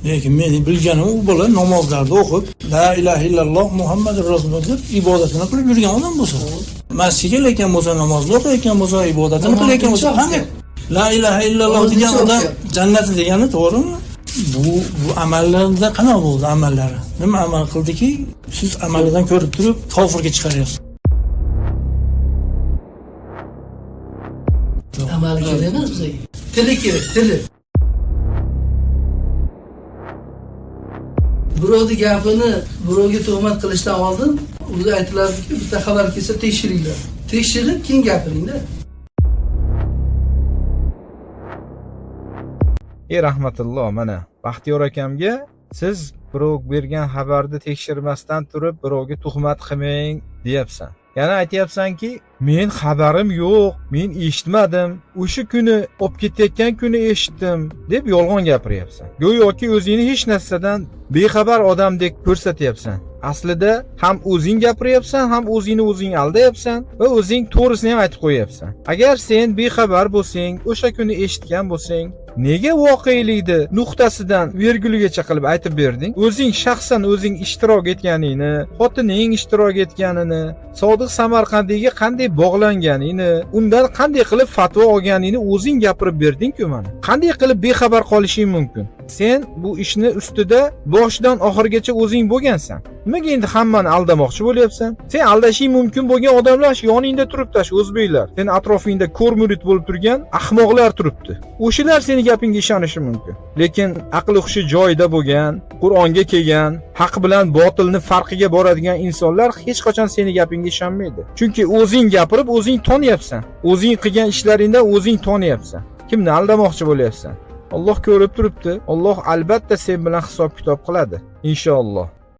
Lekin meni bilganim u bola namozlarda o'qib, la ilaha illalloh Muhammadur rasululloh deb ibodatini qilib yurgan odam bo'lsa, masjidga kelayotgan bo'lsa, namozda o'qiyotgan bo'lsa, ibodatini qilayotgan bo'lsa, qanday? La ilaha illalloh degan odam jannati degani to'g'rimi? Bu amallarda qanaqa bo'ldi amallari? Nima amal qildiki, siz amalidan ko'rib turib kofirga chiqaryapsiz? Amali kerak emas bizga. Tili kerak, tili. Birovning gapini birovga tuhmat qilishdan oldin o'zi aytiladiki, bitta xabar kelsa tekshiringlar. Tekshirib keyin gapiringda. Rahmatulloh, mana Baxtiyor akamga siz birov bergan xabarni tekshirmasdan turib birovga tuhmat qilmang deyapsan. Yana aytayapsanki, men xabarim yo'q, men eshitmadim, o'sha kuni olib ketayotgan kuni eshitdim deb yolg'on gapiryapsan. Go'yoki o'zingni hech narsadan bexabar odamdek ko'rsatyapsan. Aslida ham o'zing gapiryapsan, ham o'zingni o'zing aldayapsan va o'zing to'g'risini ham aytib qo'yapsan. Agar sen bexabar bo'lsang, o'sha kuni eshitgan bo'lsang, nega voqelikni nuqtasidan virguligacha qilib aytib berding? O'zing shaxsan o'zing ishtirok etganingni, xotining ishtirok etganini, Sodiq Samarqandiyga qanday bog'langaningni, undan qanday qilib fatvo olganingni o'zing gapirib berding-ku mana. Qanday qilib bexabar qolishing mumkin? Sen bu ishni ustida boshidan oxirigacha o'zing bo'lgansan. Nimaga endi hammani aldamoqchi bo'lyapsan? Sen aldashing mumkin bo'lgan odamlar yoningda turibdi, o'zbeklar. Sen atrofingda ko'r-murid bo'lib turgan ahmoqlar turibdi. O'shalar seni gapingga ishonishi mumkin. Lekin aqli hushi joyida bo'lgan, Qur'onga kelgan, haq bilan botilni farqiga boradigan insonlar hech qachon seni gapingga ishonmaydi. Chunki o'zing gapirib, o'zing tonyapsan. O'zing qilgan ishlaringdan o'zing tonyapsan. Kimni aldamoqchi bo'lyapsan? Alloh ko'rib turibdi. Alloh albatta sen bilan hisob-kitob qiladi. Inshaalloh.